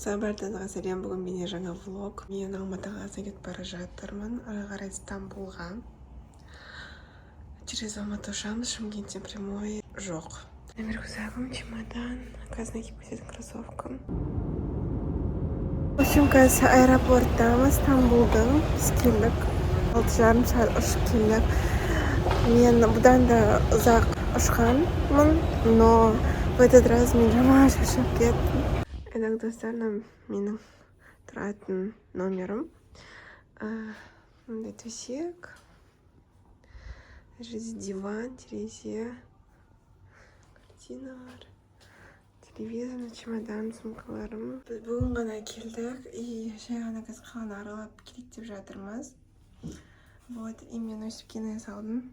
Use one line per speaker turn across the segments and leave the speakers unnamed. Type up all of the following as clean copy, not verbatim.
достар, бәріңізге сәлем. Бүгін менде жаңа влог. Мен Алматыға кетіп бара жатырмын. Ары қарай Стамбулға. Через Алматы ұшамыз. Шымкенттен прямой жоқ. Номер рюкзагым, чемодан, оказывается, киіп кететін кроссовкам. В общем, қазір аэропорттамыз, Стамбулдың. Біз келдік. 6,5 сағат ұшып келдік. Мен бұдан да ұзақ ұшқанмын, но в этот раз мен жаман шаршап кеттім. Итак, достар, менің тұратын номерім. Мындай төсек. Диван, терезе, картина бар. Телевизор, чемодан, сумкаларым. Біз бүгін ғана келдік и жай ғана қазір қаланы аралап келейік деп жатырмыз. Вот, и мен өсіп кино салдым.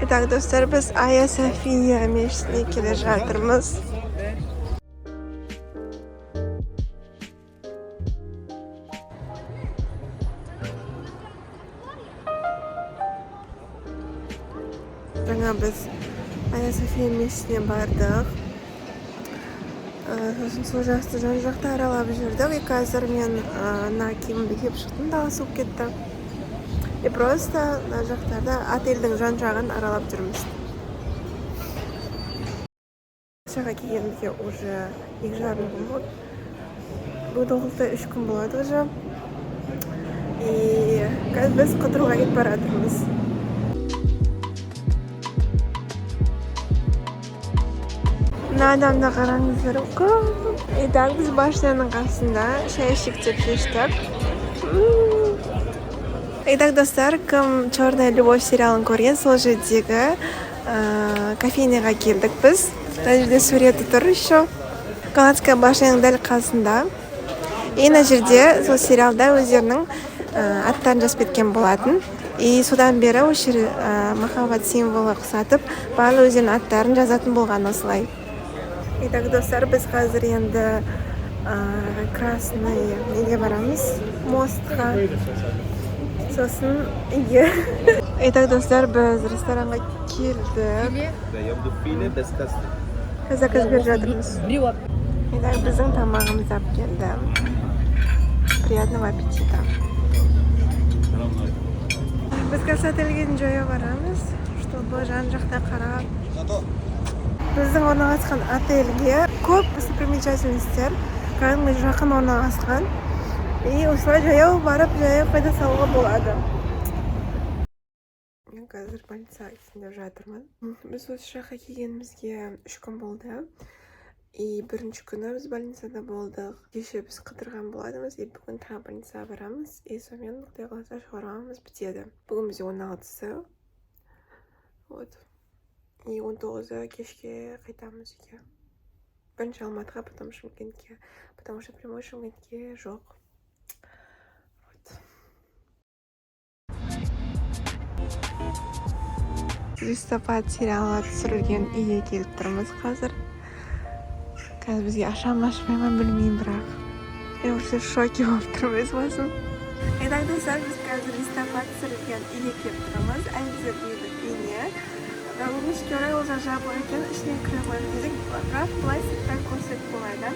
Итак, достар, біз Айя София мешітіне келе жатырмыз. Жаңа біз Айя София мешітіне бардық. Сосын сол жақты жан-жақты аралап жүрдік. И қазір мен на киімімді киіп шықтым, да суып кетті. И просто на жақтарда отельдің жан-жағын аралап жүрміз. Шаға келгенімізге уже 2,5 күн болды. Бүгін 3 күн болады уже. И қазір біз Қыдыруға кетіп бара жатырмыз. Мына адамды қараңыздар, көп. Итак, біз башняның қасында шай ішейік деп шештік. Итак, достар, кім «Черная любовь» сериалын көрген, сол жердегі кофейняға келдік біз. Мына жерде суреті тұр еще. Галатская башняның дәл қасында. И мына жерде сол сериалда өздерінің аттарын жазып кеткен болатын. И содан бері осы махаббат символы ұқсатып, барлық өздерінің аттарын жазатын болған осылай. Итак, достар, біз қазір енді красный неге барамыз, мостқа. Сосын үйге. Итак, достар, біз ресторанға келдік. Заказ беріп жатырмыз. Итак, біздің тамағымыз алып келді. Приятного аппетита. Біз қазір отельге Enjoy барамыз, чтобы жан-жақта қарап. Біздің орналасқан отельге көп достопримечательностьтер кәдімгі жақын орналасқан. И осылай жаяу барып, жаяу қайда салуға болады. Мен қазір больницасында жатырмын. Біз осы жаққа келгенімізге 3 күн болды. И бірінші күні біз больницада болдық. Кеше біз қыдырған боладымыз, и бүгін тағы больницаға барамыз. И сонымен Құдай қаласа шығарғанымыз бітеді. Бүгін бізде 16-сы. Вот. И 19-ы кешке қайтамыз үйге. Бірінші Алматыға, потом Шымкентке. Потому что прямой Шымкентке жоқ. Листопад сериалы түсірілген үйге келіп тұрмыз қазір. Қазір бізге ашам-ашпайма білмеймін бірақ. Мен уже шоке болып тұрмыз басым. Итак, достар, біз қазір листопад түсірілген үйге келіп тұрмыз. Әлізі үйіне. Өкінішке орай ол жақ жабық екен, ішінен кіре қойып едік. Бірақ былай сырттан көрсетіп болады.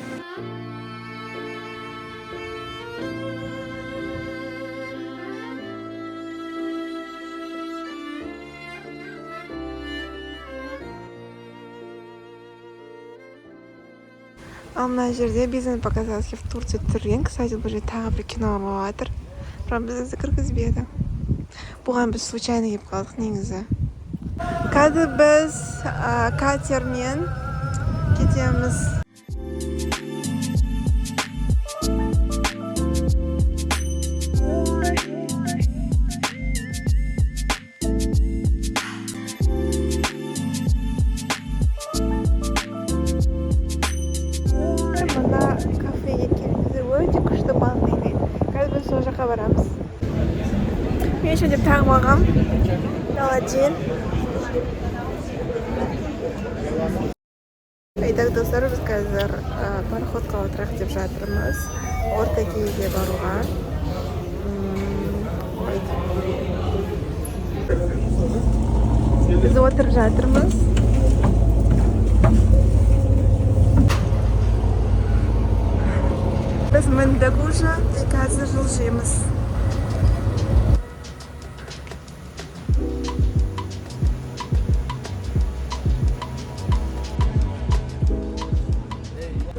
Ал мына жерде «Бизнес по-казахски» в Турции түсірген. Кстати, бұл жерде тағы бір кино болып жатыр. Бірақ бізді кіргізбеді. Бұған біз случайно келіп қалдық негізі. Қазір біз катермен кетеміз. Мына кафеге келдік. Өте күшті балық дейді. Қазір біз сол жаққа барамыз. Мен еще деп тағып алғам. Наладжин. Итак, достар, біз қазір пароходқа отырайық деп жатырмыз. Ортакейге баруға. Біз отырып жатырмыз. Biz Түндік уже, қазір жылжимыз.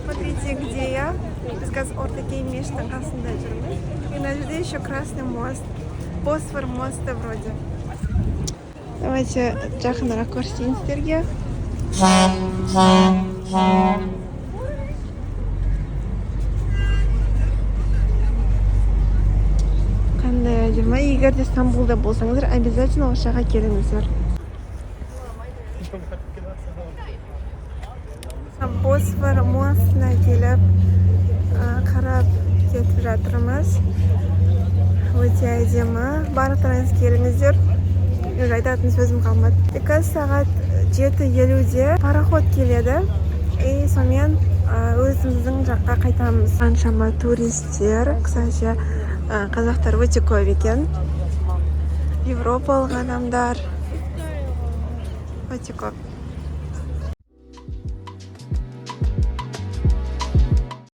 Смотрите, где я. Біз қазір Ортакей мешіттің қасында жүрміз. И на жерде еще Красный мост. Босфор мосты вроде. Давайте жақынырақ көрсетейін сіздерге. Қандай әдемі. Егер де Стамбулда болсаңыздар, обязательно осы жаққа келіңіздер. Босфор мостына келіп қарап кетіп жатырмыз. Өте әдемі. Барлықтарыңыз келіңіздер. Айтатын сөзім қалмады. Қазір сағат 7:50-де пароход келеді. И сонымен өзіміздің жаққа қайтамыз. Қаншама туристер, кстати, қазақтар өте көп екен. Европалық адамдар өте көп.